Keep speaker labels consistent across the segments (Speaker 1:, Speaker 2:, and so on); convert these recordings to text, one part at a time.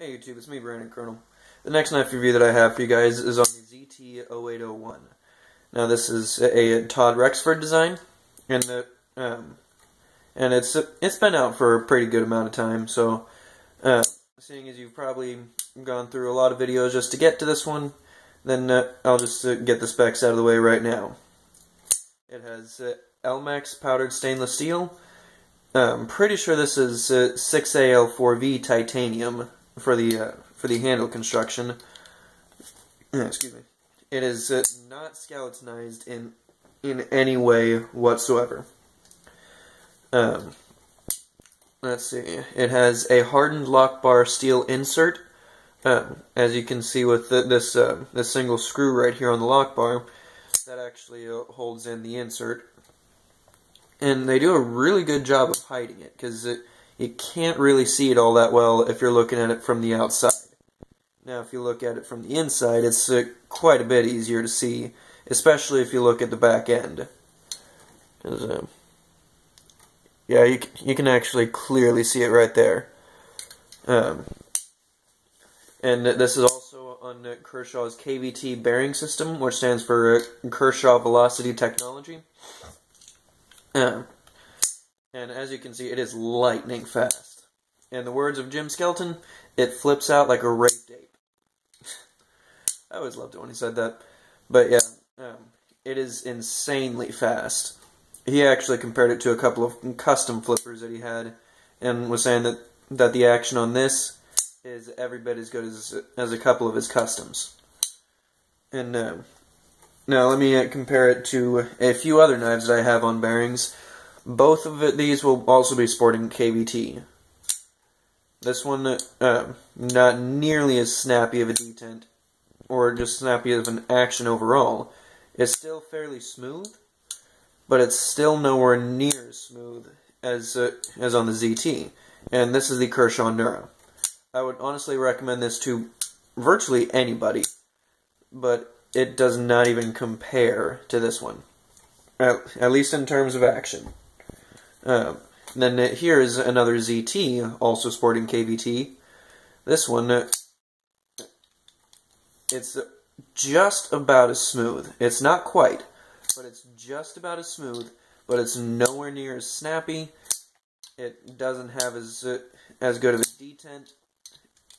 Speaker 1: Hey YouTube, it's me, Brandon Colonel. The next knife review that I have for you guys is on the ZT-0801. Now this is a Todd Rexford design, and it's been out for a pretty good amount of time. So, seeing as you've probably gone through a lot of videos just to get to this one, then I'll just get the specs out of the way right now. It has Elmex powdered stainless steel. I'm pretty sure this is 6AL4V titanium for the handle construction. Excuse me. It is not skeletonized in any way whatsoever. Let's see. It has a hardened lock bar steel insert. As you can see with this single screw right here on the lock bar, that actually holds in the insert. And they do a really good job of hiding it, because you can't really see it all that well if you're looking at it from the outside. Now, if you look at it from the inside, it's quite a bit easier to see, especially if you look at the back end. Yeah, you can actually clearly see it right there. And this is also on Kershaw's KVT bearing system, which stands for Kershaw Velocity Technology. And as you can see, it is lightning fast. In the words of Jim Skelton, it flips out like a rape date. I always loved it when he said that. But yeah, it is insanely fast. He actually compared it to a couple of custom flippers that he had, and was saying that the action on this is every bit as good as a couple of his customs. And now let me compare it to a few other knives that I have on bearings. Both of these will also be sporting KVT. This one, not nearly as snappy of a detent, or just snappy of an action overall. It's still fairly smooth, but it's still nowhere near as smooth as on the ZT. And this is the Kershaw Neura. I would honestly recommend this to virtually anybody, but it does not even compare to this one, at least in terms of action. Then here is another ZT, also sporting KVT. This one, it's just about as smooth. It's not quite, but it's just about as smooth, but it's nowhere near as snappy. It doesn't have as good of a detent,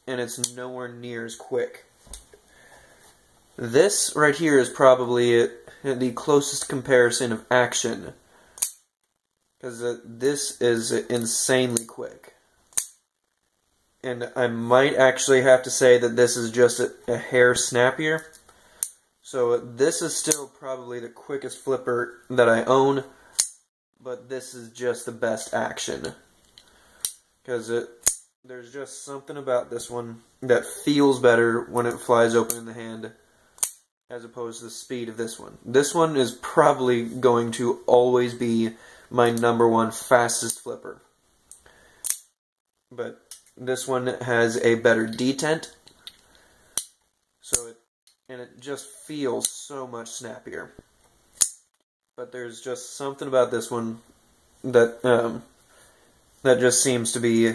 Speaker 1: and it's nowhere near as quick. This right here is probably the closest comparison of action, because this is insanely quick. And I might actually have to say that this is just a hair snappier. So this is still probably the quickest flipper that I own, but this is just the best action. Because there's just something about this one that feels better when it flies open in the hand, as opposed to the speed of this one. This one is probably going to always be my #1 fastest flipper. But this one has a better detent, and it just feels so much snappier. But there's just something about this one that that just seems to be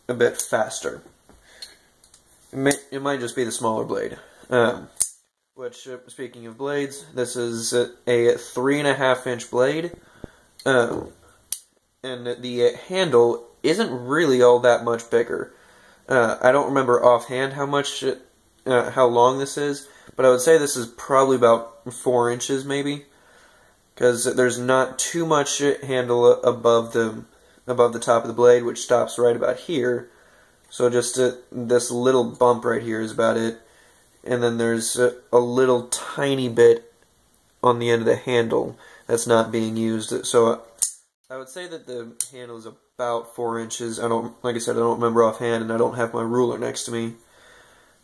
Speaker 1: a bit faster. It might just be the smaller blade. Which, speaking of blades, this is a 3.5-inch blade, and the handle isn't really all that much bigger. I don't remember offhand how long this is, but I would say this is probably about 4 inches, maybe, because there's not too much handle above the top of the blade, which stops right about here. So just this little bump right here is about it. And then there's a little tiny bit on the end of the handle that's not being used. So I would say that the handle is about 4 inches. Like I said, I don't remember offhand, and I don't have my ruler next to me.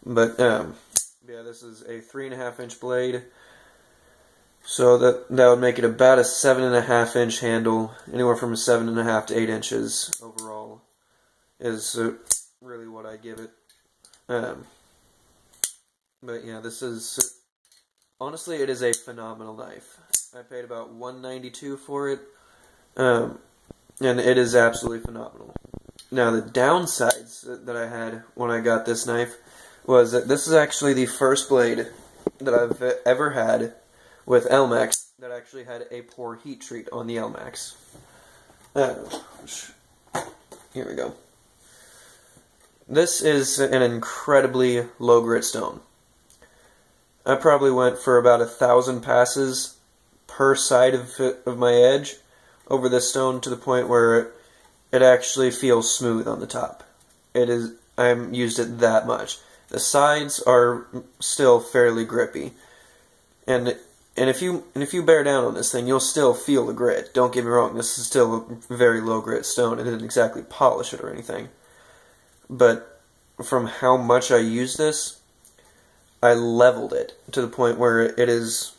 Speaker 1: But yeah, this is a 3.5-inch blade. So that would make it about a 7.5-inch handle. Anywhere from 7.5 to 8 inches overall is really what I give it. But yeah, this is, honestly, it is a phenomenal knife. I paid about $192 for it, and it is absolutely phenomenal. Now the downsides that I had when I got this knife was that this is actually the first blade that I've ever had with Elmax that actually had a poor heat treat on the Elmax. Here we go. This is an incredibly low grit stone. I probably went for about 1,000 passes per side of my edge over this stone to the point where it actually feels smooth on the top. I've used it that much. The sides are still fairly grippy, and if you bear down on this thing, you'll still feel the grit. Don't get me wrong, this is still a very low grit stone. It didn't exactly polish it or anything. But from how much I use this, I leveled it to the point where it is,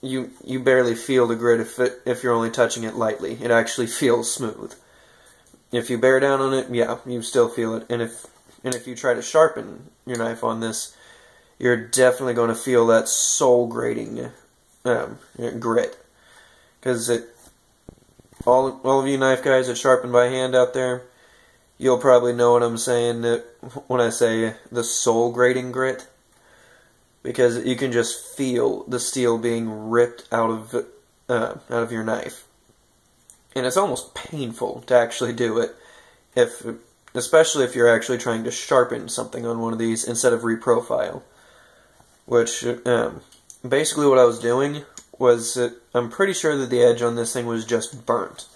Speaker 1: you barely feel the grit if you're only touching it lightly. It actually feels smooth. If you bear down on it, yeah, you still feel it. And if you try to sharpen your knife on this, you're definitely going to feel that soul grating grit. Because all of you knife guys that sharpen by hand out there, you'll probably know what I'm saying when I say the soul grating grit. Because you can just feel the steel being ripped out of your knife. And it's almost painful to actually do it, especially if you're actually trying to sharpen something on one of these instead of reprofile. Which, basically what I was doing was, I'm pretty sure that the edge on this thing was just burnt.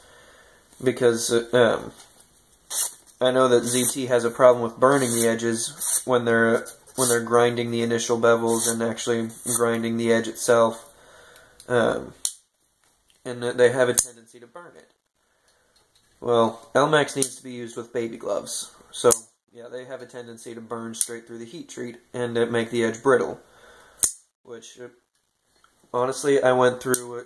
Speaker 1: Because, I know that ZT has a problem with burning the edges when they're grinding the initial bevels and actually grinding the edge itself. And they have a tendency to burn it. Well, Elmax needs to be used with baby gloves. So, yeah, they have a tendency to burn straight through the heat treat and make the edge brittle. Which, honestly, I went through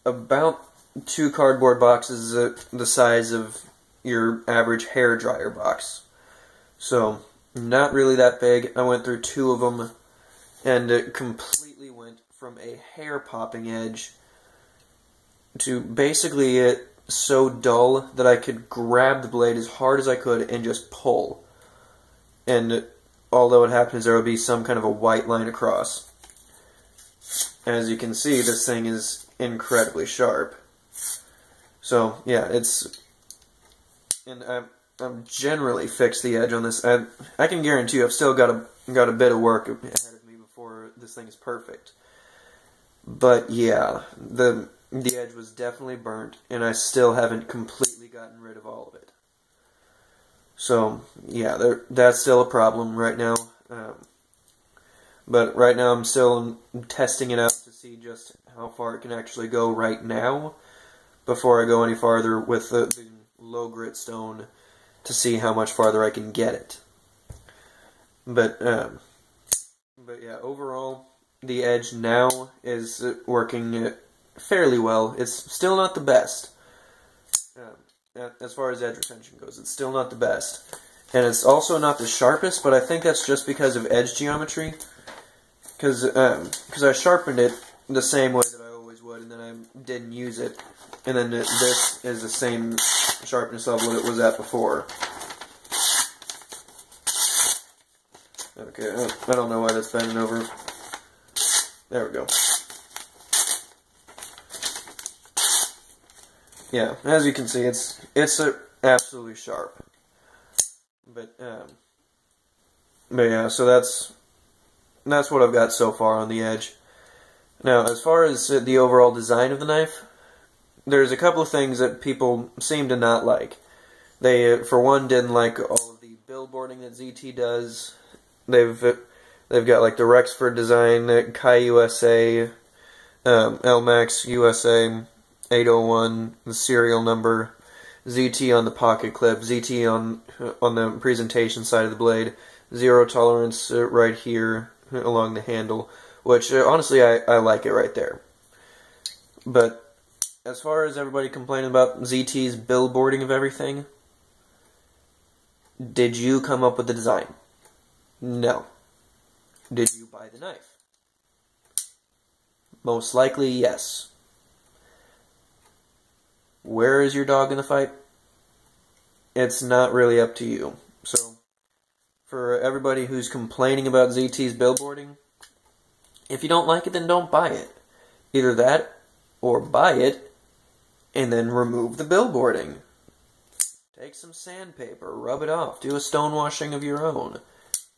Speaker 1: about 2 cardboard boxes the size of your average hair dryer box. So, not really that big. I went through 2 of them, and it completely went from a hair-popping edge to basically it so dull that I could grab the blade as hard as I could and just pull. And all that would happen is there would be some kind of a white line across. As you can see, this thing is incredibly sharp. So, yeah, and I've generally fixed the edge on this. I can guarantee you I've still got a bit of work ahead of me before this thing is perfect. But yeah, the edge was definitely burnt, and I still haven't completely gotten rid of all of it. So yeah, that's still a problem right now. But right now I'm still testing it out to see just how far it can actually go right now before I go any farther with the low grit stone to see how much farther I can get it. But yeah, overall the edge now is working fairly well. It's still not the best. As far as edge retention goes, it's still not the best. And it's also not the sharpest, but I think that's just because of edge geometry. Because I sharpened it the same way that I always would, and then I didn't use it. And then this is the same sharpness level that it was at before. Okay, I don't know why that's bending over. There we go. Yeah, as you can see, it's absolutely sharp. But yeah, so that's what I've got so far on the edge. Now, as far as the overall design of the knife, there's a couple of things that people seem to not like. They, for one, didn't like all of the billboarding that ZT does. They've got like the Rexford design, Kai USA, Elmax USA, 801, the serial number, ZT on the pocket clip, ZT on the presentation side of the blade, zero tolerance right here along the handle, which honestly I like it right there. But as far as everybody complaining about ZT's billboarding of everything, did you come up with the design? No. Did you buy the knife? Most likely, yes. Where is your dog in the fight? it's not really up to you. So, for everybody who's complaining about ZT's billboarding, if you don't like it, then don't buy it. Either that, or buy it, and then remove the billboarding. Take some sandpaper, rub it off, do a stonewashing of your own.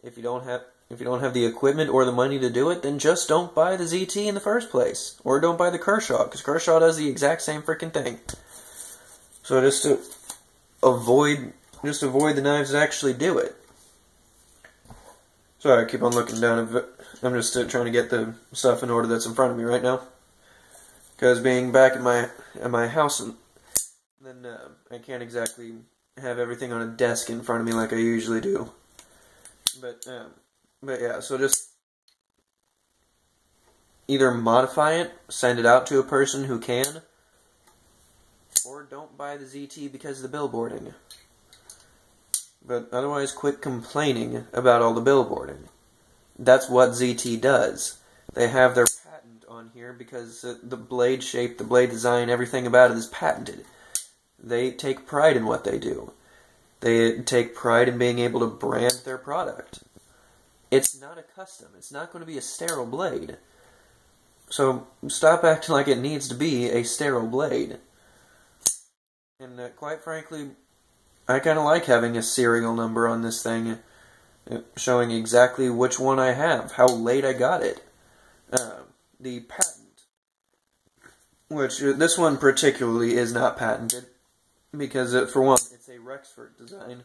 Speaker 1: If you don't have the equipment or the money to do it, then just don't buy the ZT in the first place. Or don't buy the Kershaw, because Kershaw does the exact same freaking thing. So just to avoid the knives that actually do it. Sorry, I keep on looking down. I'm just trying to get the stuff in order that's in front of me right now. Because being back at my house, then I can't exactly have everything on a desk in front of me like I usually do. But yeah, so just either modify it, send it out to a person who can, or don't buy the ZT because of the billboarding. But otherwise, quit complaining about all the billboarding. That's what ZT does. They have their patent on here because the blade shape, the blade design, everything about it is patented. They take pride in what they do. They take pride in being able to brand their product. It's not a custom. It's not going to be a sterile blade. So stop acting like it needs to be a sterile blade. And quite frankly, I kind of like having a serial number on this thing, showing exactly which one I have, how late I got it. The patent, which this one particularly is not patented, because for one, it's a Rexford design.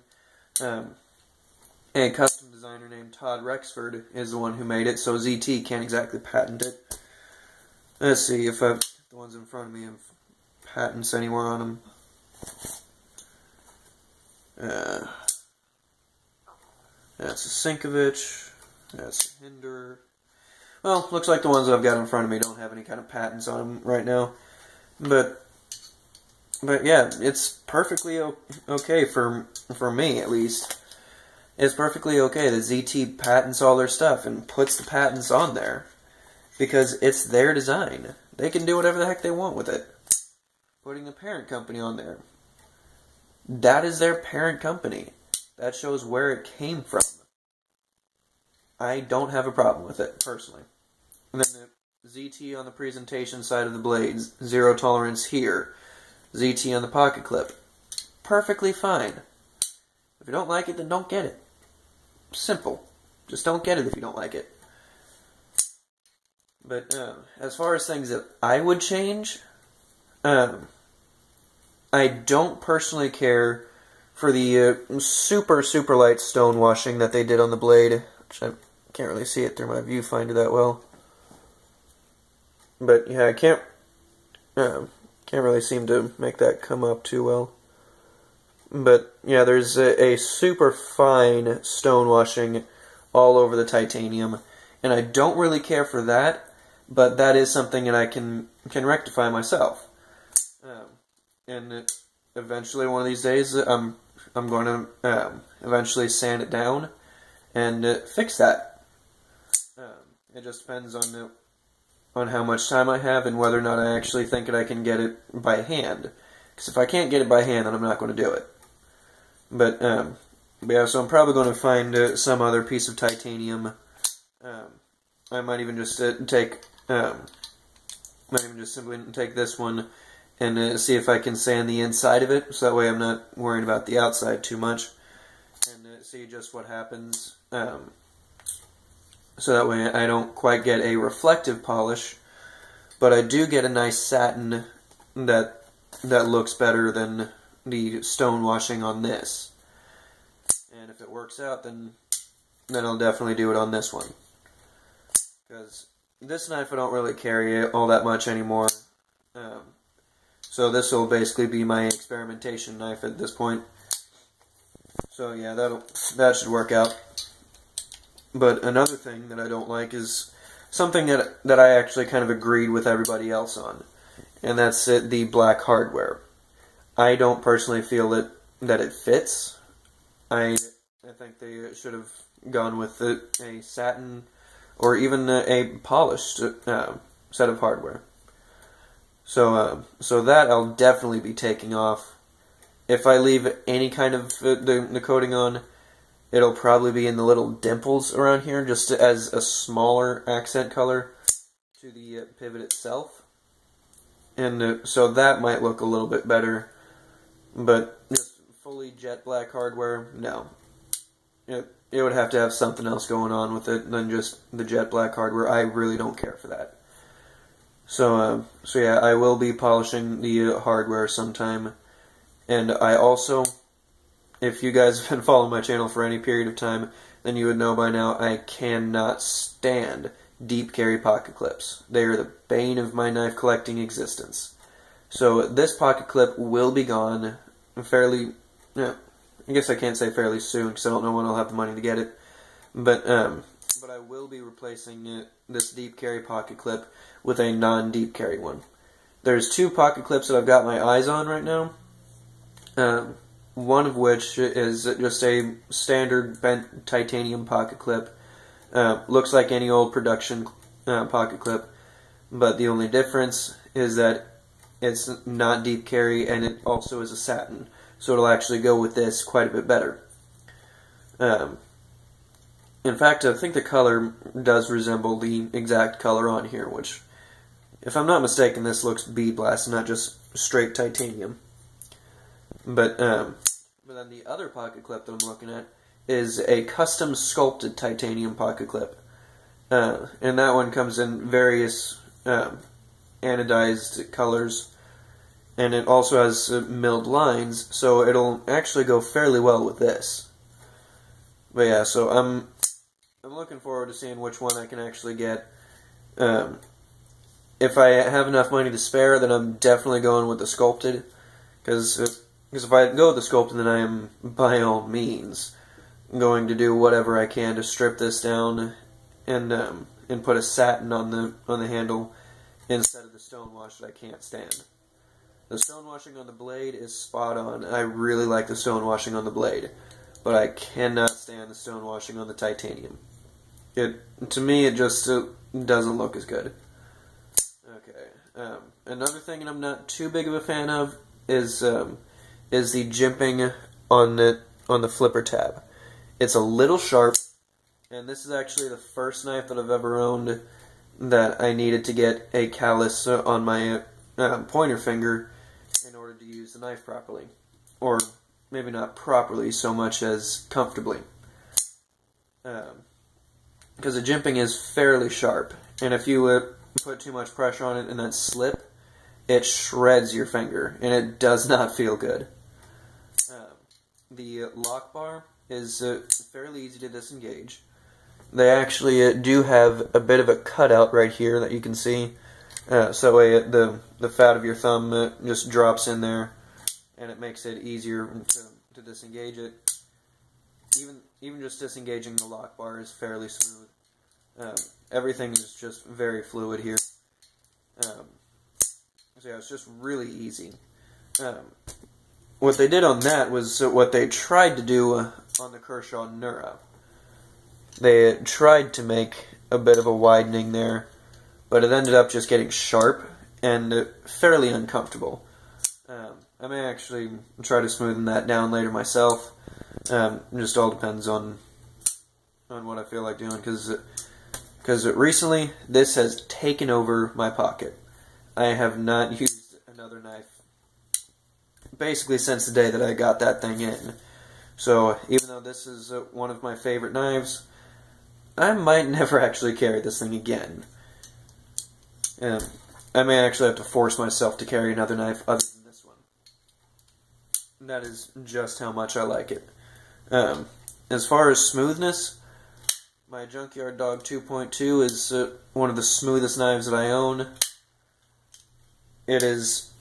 Speaker 1: A custom designer named Todd Rexford is the one who made it, so ZT can't exactly patent it. Let's see if the ones in front of me have patents anywhere on them. That's a Sinkovich. That's a Hinder. Well, looks like the ones I've got in front of me don't have any kind of patents on them right now. But yeah, it's perfectly okay for me, at least. It's perfectly okay that ZT patents all their stuff and puts the patents on there. Because it's their design. They can do whatever the heck they want with it. Putting the parent company on there. That is their parent company. That shows where it came from. I don't have a problem with it, personally. And then the ZT on the presentation side of the blades. Zero tolerance here. ZT on the pocket clip. Perfectly fine. If you don't like it, then don't get it. Simple. Just don't get it if you don't like it. But as far as things that I would change, I don't personally care for the super light stonewashing that they did on the blade, which I can't really see it through my viewfinder that well. But yeah, I can't really seem to make that come up too well. But yeah, there's a super fine stonewashing all over the titanium, and I don't really care for that. But that is something that I can rectify myself. And eventually, one of these days, I'm going to eventually sand it down and fix that. It just depends on how much time I have and whether or not I actually think that I can get it by hand. Because if I can't get it by hand, then I'm not going to do it. But yeah, so I'm probably going to find some other piece of titanium. I might even just simply take this one and see if I can sand the inside of it, so that way I'm not worrying about the outside too much, and see just what happens, so that way I don't quite get a reflective polish, but I do get a nice satin that looks better than the stone washing on this. And if it works out, then I'll definitely do it on this one. Because this knife I don't really carry all that much anymore. So this will basically be my experimentation knife at this point. So yeah, that should work out. But another thing that I don't like is something that I actually kind of agreed with everybody else on. And that's the black hardware. I don't personally feel that it fits. I think they should have gone with a satin or even a polished set of hardware. So that I'll definitely be taking off if I leave any kind of the coating on, it'll probably be in the little dimples around here, just as a smaller accent color to the pivot itself. And so that might look a little bit better, but just fully jet black hardware, no. It would have to have something else going on with it than just the jet black hardware. I really don't care for that. So yeah, I will be polishing the hardware sometime. And I also, if you guys have been following my channel for any period of time, then you would know by now I cannot stand deep carry pocket clips. They are the bane of my knife collecting existence. So this pocket clip will be gone fairly, I guess I can't say fairly soon because I don't know when I'll have the money to get it. But I will be replacing this deep carry pocket clip with a non-deep carry one. There's two pocket clips that I've got my eyes on right now. One of which is just a standard bent titanium pocket clip. Looks like any old production pocket clip, but the only difference is that it's not deep carry and it also is a satin, so it'll actually go with this quite a bit better. In fact, I think the color does resemble the exact color on here, which, if I'm not mistaken, this looks bead blast, not just straight titanium. But then the other pocket clip that I'm looking at is a custom sculpted titanium pocket clip. And that one comes in various anodized colors, and it also has milled lines, so it'll actually go fairly well with this. But yeah, so I'm looking forward to seeing which one I can actually get. If I have enough money to spare, then I'm definitely going with the sculpted, because if I go with the sculpted, then I am, by all means, going to do whatever I can to strip this down and put a satin on the handle instead of the stonewash that I can't stand. The stonewashing on the blade is spot on. I really like the stonewashing on the blade, but I cannot stand the stonewashing on the titanium. To me, it just doesn't look as good. Okay. Another thing I'm not too big of a fan of is the jimping on the flipper tab. It's a little sharp, and this is actually the first knife that I've ever owned that I needed to get a callus on my pointer finger in order to use the knife properly. Or maybe not properly so much as comfortably. Because the jimping is fairly sharp, and if you put too much pressure on it and then slip, it shreds your finger, and it does not feel good. The lock bar is fairly easy to disengage. They actually do have a bit of a cutout right here that you can see, so the fat of your thumb just drops in there, and it makes it easier to disengage it. Even just disengaging the lock bar is fairly smooth. Everything is just very fluid here. So yeah, it's just really easy. What they did on that was what they tried to do on the Kershaw Nura. They tried to make a bit of a widening there, but it ended up just getting sharp and fairly uncomfortable. I may actually try to smoothen that down later myself. It just all depends on what I feel like doing, because recently this has taken over my pocket. I have not used another knife basically since the day that I got that thing in. So even though this is one of my favorite knives, I might never actually carry this thing again. I may actually have to force myself to carry another knife other than this one. That is just how much I like it. As far as smoothness, my Junkyard Dog 2.2 is one of the smoothest knives that I own. It is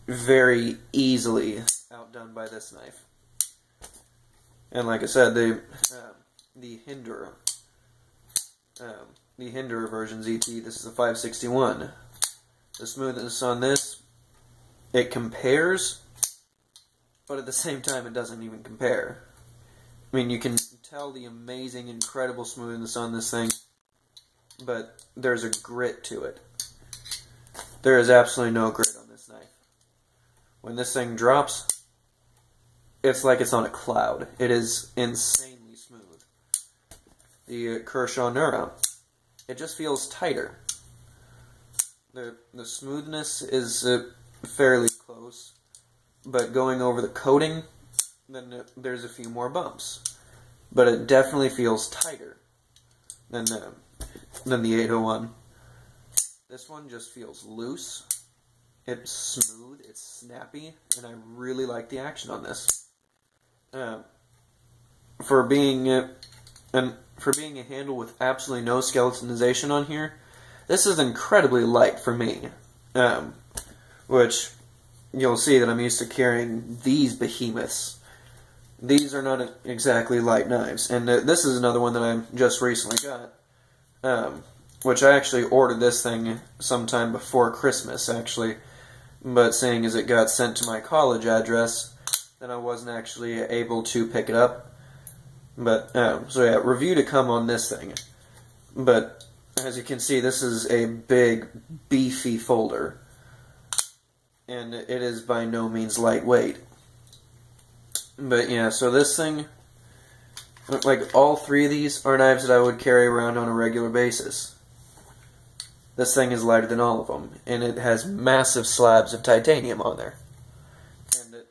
Speaker 1: very easily outdone by this knife. And like I said, the Hinderer version ZT, this is a 561. The smoothness on this, it compares, but at the same time it doesn't even compare. I mean, you can tell the amazing, incredible smoothness on this thing, but there's a grit to it. There is absolutely no grit on this knife. When this thing drops, it's like it's on a cloud. It is insanely smooth. The Kershaw Nura, it just feels tighter. The smoothness is fairly close, but going over the coating, then there's a few more bumps. But it definitely feels tighter than the 801. This one just feels loose. It's smooth, it's snappy, and I really like the action on this. For being a handle with absolutely no skeletonization on here, this is incredibly light for me. Which you'll see that I'm used to carrying these behemoths. These are not exactly light knives, and this is another one that I just recently got. Which I actually ordered this thing sometime before Christmas, actually. But seeing as it got sent to my college address, then I wasn't actually able to pick it up. But, so yeah, review to come on this thing. But, as you can see, this is a big, beefy folder. And it is by no means lightweight. But yeah, so this thing, like all three of these are knives that I would carry around on a regular basis. This thing is lighter than all of them, and it has massive slabs of titanium on there. And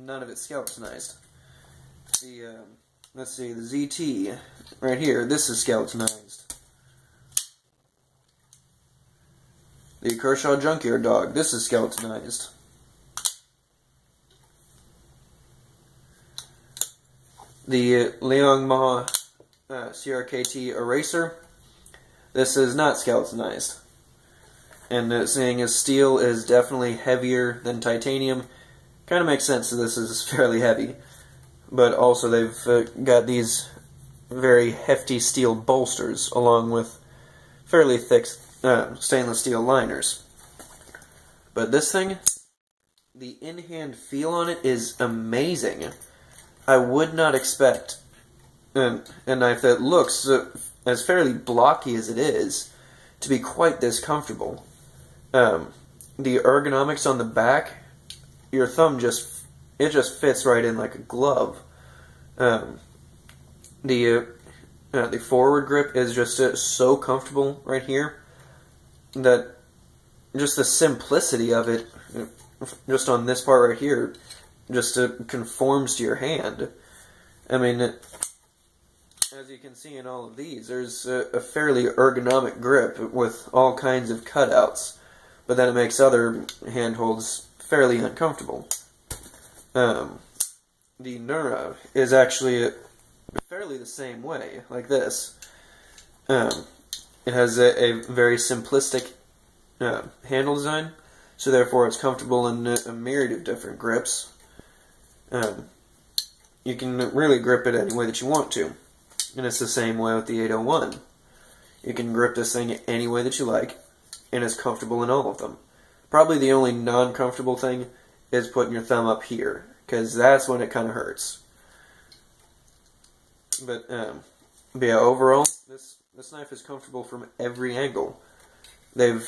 Speaker 1: none of it's skeletonized. Let's see, the ZT, right here, this is skeletonized. The Kershaw Junkyard Dog, this is skeletonized. The Liangma CRKT Eraser, this is not skeletonized. And seeing as steel is definitely heavier than titanium, kind of makes sense that this is fairly heavy. But also they've got these very hefty steel bolsters along with fairly thick stainless steel liners. But this thing, the in-hand feel on it is amazing. I would not expect a knife that looks as fairly blocky as it is to be quite this comfortable. The ergonomics on the back, your thumb just fits right in like a glove. The forward grip is just so comfortable right here that just the simplicity of it, just on this part right here, just conforms to your hand. I mean, as you can see in all of these, there's a fairly ergonomic grip with all kinds of cutouts, but then it makes other handholds fairly uncomfortable. The Nura is actually fairly the same way, like this. It has a very simplistic handle design, so therefore it's comfortable in a myriad of different grips. You can really grip it any way that you want to. And it's the same way with the 801. You can grip this thing any way that you like, and it's comfortable in all of them. Probably the only non-comfortable thing is putting your thumb up here, because that's when it kind of hurts. But yeah, overall, this knife is comfortable from every angle. They've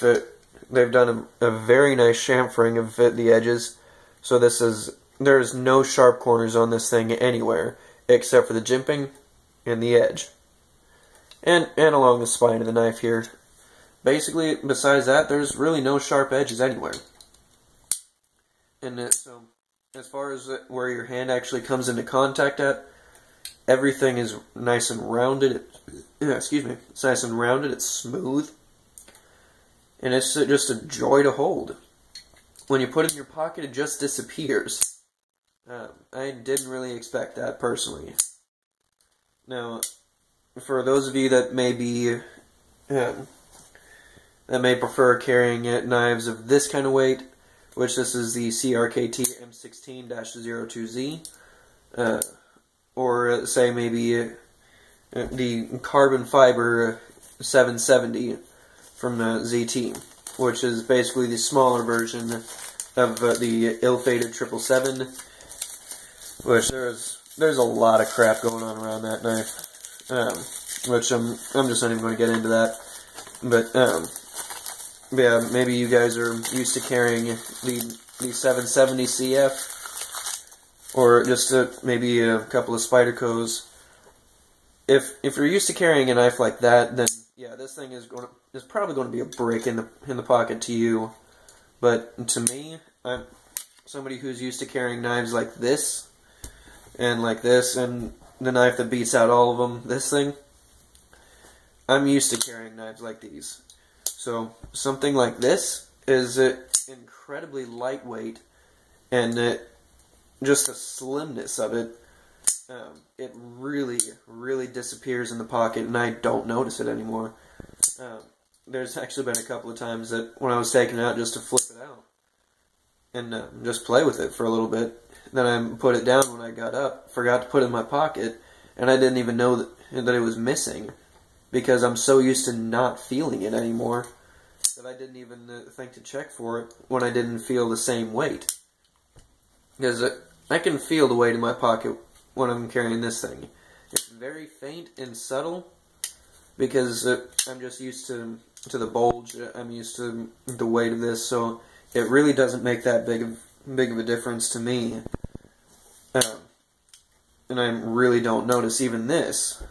Speaker 1: done a very nice chamfering of the edges, so there's no sharp corners on this thing anywhere, except for the jimping and the edge. And along the spine of the knife here. Basically, besides that, there's really no sharp edges anywhere. And so, as far as where your hand actually comes into contact at, everything is nice and rounded. Excuse me. It's nice and rounded, it's smooth. And it's just a joy to hold. When you put it in your pocket, it just disappears. I didn't really expect that, personally. Now, for those of you that may prefer carrying knives of this kind of weight, which this is the CRKT M16-02Z, or say maybe the carbon fiber 770 from ZT, which is basically the smaller version of the ill-fated 777, which there's a lot of crap going on around that knife, which I'm just not even going to get into that. But yeah, maybe you guys are used to carrying the 770 CF, or just maybe a couple of Spydercos. If you're used to carrying a knife like that, then yeah, this thing is probably going to be a brick in the pocket to you. But to me, I'm somebody who's used to carrying knives like this, and the knife that beats out all of them, this thing. I'm used to carrying knives like these. So something like this is incredibly lightweight, and just the slimness of it, it really, really disappears in the pocket, and I don't notice it anymore. There's actually been a couple of times that when I was taking it out just to flip it out and just play with it for a little bit, then I put it down when I got up, forgot to put it in my pocket, and I didn't even know that it was missing, because I'm so used to not feeling it anymore that I didn't even think to check for it when I didn't feel the same weight. Because I can feel the weight in my pocket when I'm carrying this thing. It's very faint and subtle, because I'm just used to the bulge. I'm used to the weight of this, so it really doesn't make that big of a difference to me. And I really don't notice even this.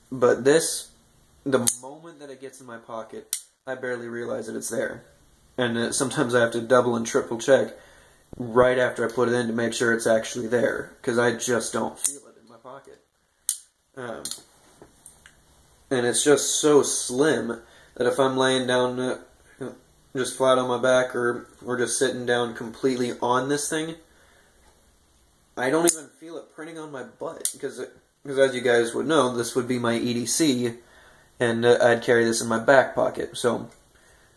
Speaker 1: But this, the moment that it gets in my pocket, I barely realize that it's there. And sometimes I have to double and triple check right after I put it in to make sure it's actually there, because I just don't feel it in my pocket. And it's just so slim that if I'm laying down just flat on my back, or just sitting down completely on this thing, I don't even feel it printing on my butt, because as you guys would know, this would be my EDC, and I'd carry this in my back pocket. So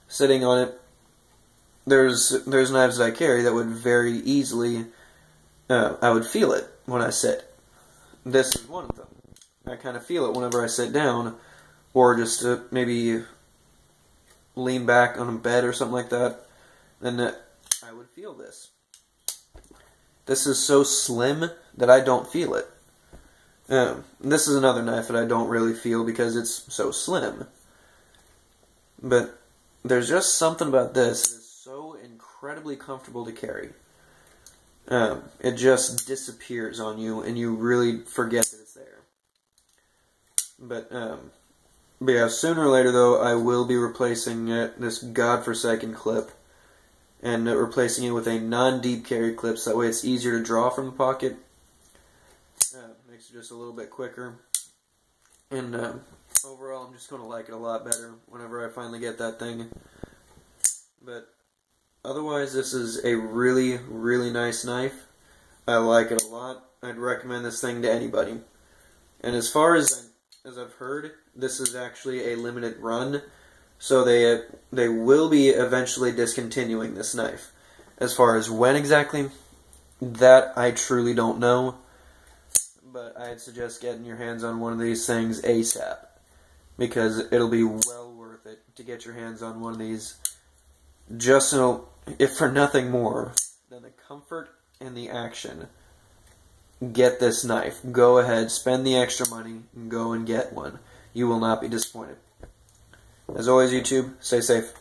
Speaker 1: sitting on it, there's knives that I carry that would very easily, I would feel it when I sit. This is one of them. I kind of feel it whenever I sit down, or just maybe lean back on a bed or something like that, then I would feel this. This is so slim that I don't feel it. This is another knife that I don't really feel because it's so slim. But there's just something about this that is so incredibly comfortable to carry. It just disappears on you, and you really forget that it's there. But yeah, sooner or later, though, I will be replacing this godforsaken clip, and replacing it with a non-deep carry clip, so that way it's easier to draw from the pocket. Makes it just a little bit quicker. And overall, I'm just going to like it a lot better whenever I finally get that thing. But otherwise, this is a really, really nice knife. I like it a lot. I'd recommend this thing to anybody. And as far as I've heard, this is actually a limited run, so they will be eventually discontinuing this knife. As far as when exactly, that I truly don't know, but I'd suggest getting your hands on one of these things ASAP, because it'll be well worth it to get your hands on one of these, just so, if for nothing more than the comfort and the action. Get this knife. Go ahead, spend the extra money, and go and get one. You will not be disappointed. As always, YouTube, stay safe.